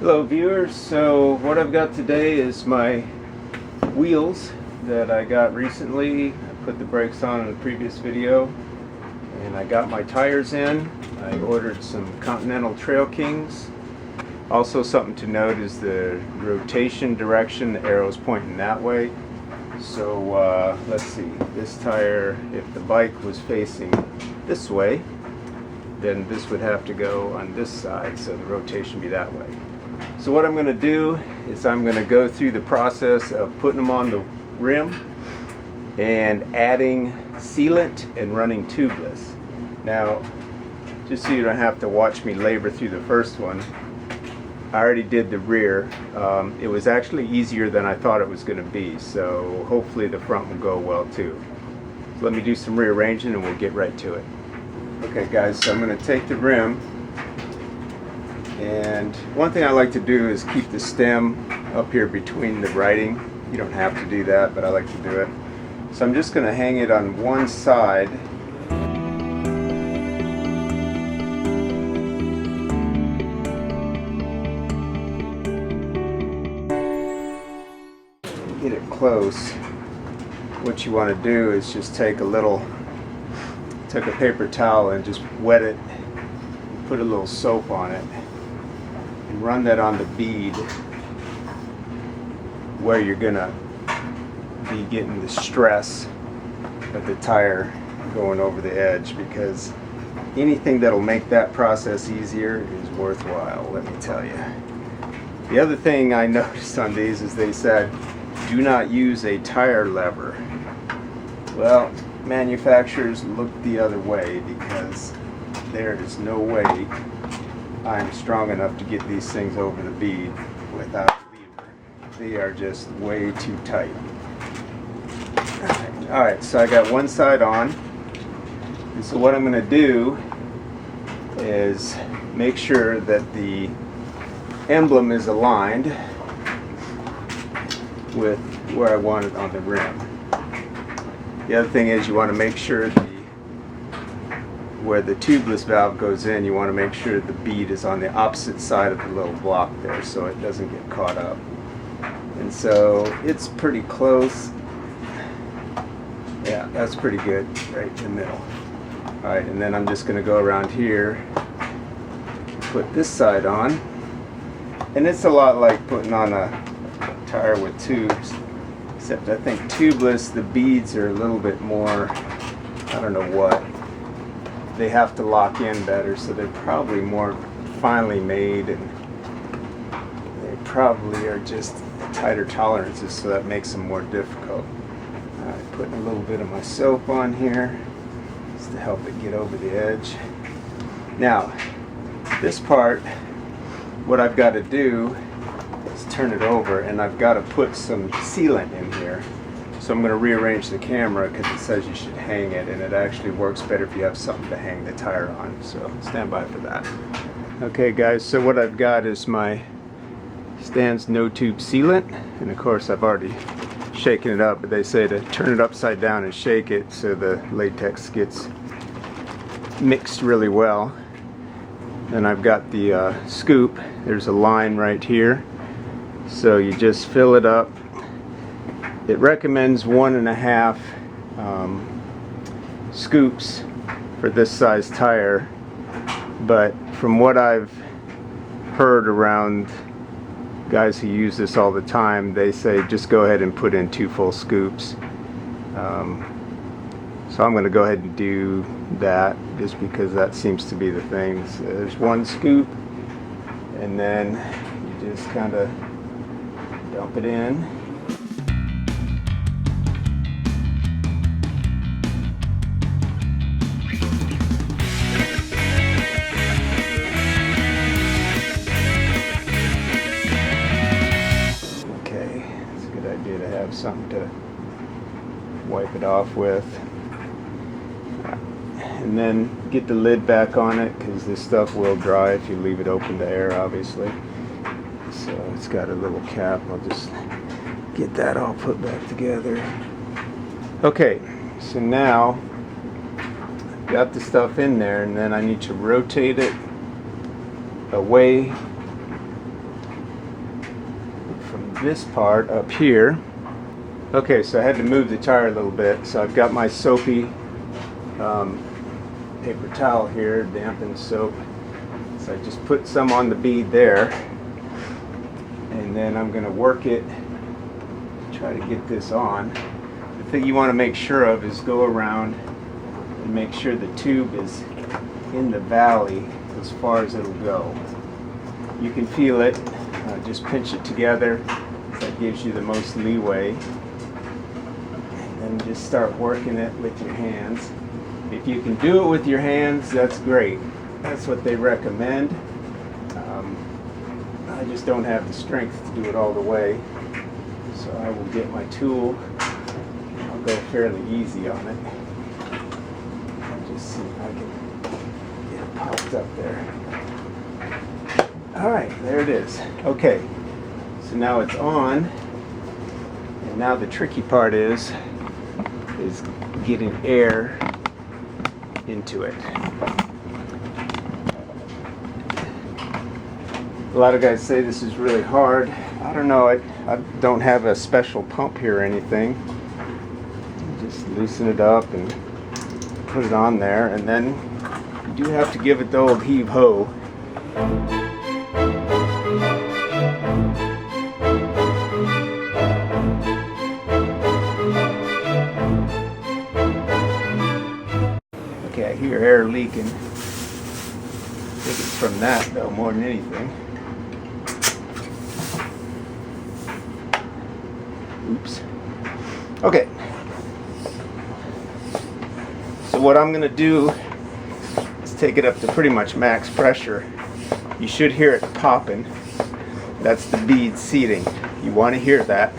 Hello viewers, so what I've got today is my wheels that I got recently. I put the brakes on in the previous video, and I got my tires in. I ordered some Continental Trail Kings. Also something to note is the rotation direction, the arrow's pointing that way. So let's see, this tire, if the bike was facing this way, then this would have to go on this side, so the rotation be that way. So what I'm going to do is I'm going to go through the process of putting them on the rim and adding sealant and running tubeless. Now, just so you don't have to watch me labor through the first one, I already did the rear. It was actually easier than I thought it was going to be, so hopefully the front will go well too. So let me do some rearranging and we'll get right to it. Okay guys, so I'm going to take the rim, and one thing I like to do is keep the stem up here between the writing. You don't have to do that, but I like to do it. So I'm just going to hang it on one side. Get it close. What you want to do is just take a paper towel and just wet it, put a little soap on it, and run that on the bead where you're gonna be getting the stress of the tire going over the edge, because anything that'll make that process easier is worthwhile, let me tell you. The other thing I noticed on these is they said do not use a tire lever. Well, manufacturers look the other way, because there is no way I'm strong enough to get these things over the bead without a lever. They are just way too tight. Alright, so I got one side on, and so what I'm going to do is make sure that the emblem is aligned with where I want it on the rim. The other thing is you want to make sure where the tubeless valve goes in, you want to make sure the bead is on the opposite side of the little block there so it doesn't get caught up. And so it's pretty close. Yeah, that's pretty good, right in the middle. Alright, and then I'm just going to go around here, put this side on, and it's a lot like putting on a tire with tubes. Except I think tubeless, the beads are a little bit more, I don't know what, they have to lock in better, so they're probably more finely made, and they probably are just tighter tolerances, so that makes them more difficult. Alright, putting a little bit of my soap on here just to help it get over the edge. Now, this part, what I've got to do, turn it over, and I've got to put some sealant in here. So I'm going to rearrange the camera because it says you should hang it, and it actually works better if you have something to hang the tire on. So stand by for that. Okay guys, so what I've got is my Stan's no tube sealant, and of course I've already shaken it up, but they say to turn it upside down and shake it so the latex gets mixed really well. Then I've got the scoop. There's a line right here. So you just fill it up. It recommends 1.5 scoops for this size tire, but from what I've heard around guys who use this all the time, they say just go ahead and put in 2 full scoops. So I'm going to go ahead and do that just because that seems to be the thing. So there's 1 scoop, and then you just kind of dump it in. Okay, it's a good idea to have something to wipe it off with. And then get the lid back on it, because this stuff will dry if you leave it open to air, obviously. So it's got a little cap. I'll just get that all put back together. Okay, so now I've got the stuff in there, and then I need to rotate it away this part up here. Okay, so I had to move the tire a little bit, so I've got my soapy paper towel here, dampened soap. So I just put some on the bead there, and then I'm going to work it, try to get this on. The thing you want to make sure of is go around and make sure the tube is in the valley as far as it'll go. You can feel it, just pinch it together. That gives you the most leeway. And then just start working it with your hands. If you can do it with your hands, that's great. That's what they recommend. I just don't have the strength to do it all the way. So I will get my tool. I'll go fairly easy on it. I'll just see if I can get it popped up there. Alright, there it is. Okay, so now it's on. And now the tricky part is getting air into it. A lot of guys say this is really hard. I don't know, I don't have a special pump here or anything. Just loosen it up and put it on there, and then you do have to give it the old heave-ho. Okay, I hear air leaking. I think it's from that though, more than anything. Oops. Okay. So what I'm going to do is take it up to pretty much max pressure. You should hear it popping. That's the bead seating. You want to hear that.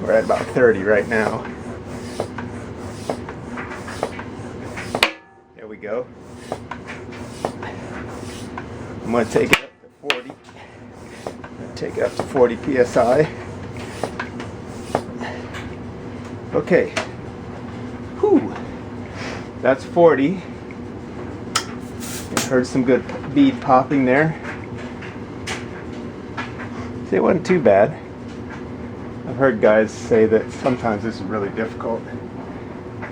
We're at about 30 right now. There we go. I'm going to take it up to 40. Take it up to 40 psi. Okay. Whew. That's 40. Heard some good bead popping there. See, it wasn't too bad. I've heard guys say that sometimes this is really difficult,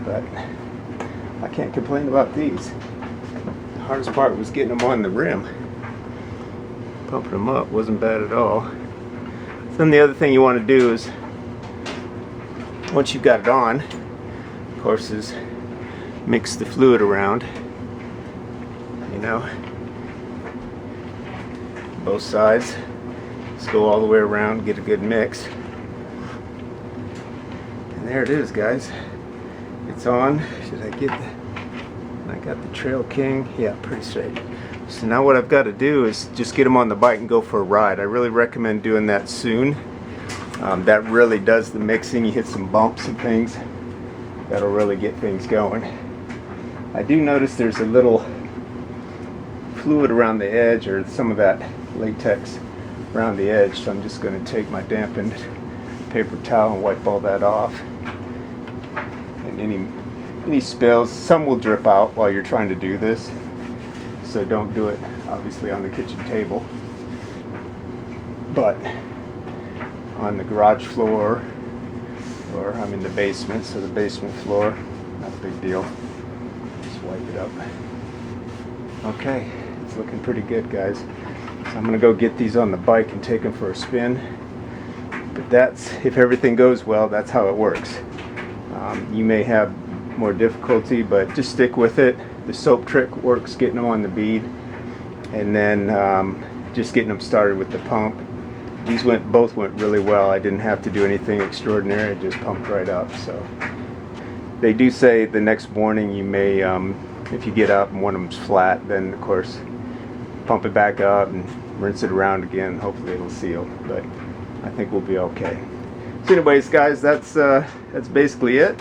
but I can't complain about these. The hardest part was getting them on the rim. Pumping them up wasn't bad at all. So then the other thing you want to do is, once you've got it on, of course, is mix the fluid around. You know, both sides. Just go all the way around, get a good mix. And there it is, guys. It's on. Should I get the... I got the Trail King. Yeah, pretty straight. So now what I've got to do is just get them on the bike and go for a ride. I really recommend doing that soon. That really does the mixing. You hit some bumps and things. That'll really get things going. I do notice there's a little fluid around the edge, or some of that latex around the edge, so I'm just going to take my dampened paper towel and wipe all that off. And any spills, some will drip out while you're trying to do this, so don't do it obviously on the kitchen table, but on the garage floor, or I'm in the basement, so the basement floor, not a big deal. Just wipe it up. Okay, it's looking pretty good, guys. So I'm gonna go get these on the bike and take them for a spin. But that's, if everything goes well, that's how it works. You may have more difficulty, but just stick with it. The soap trick works, getting them on the bead, and then just getting them started with the pump. These both went really well. I didn't have to do anything extraordinary. It just pumped right up. So they do say the next morning you may, if you get up and one of them's flat, then of course pump it back up and rinse it around again. Hopefully it'll seal, but I think we'll be okay. So anyways, guys, that's basically it.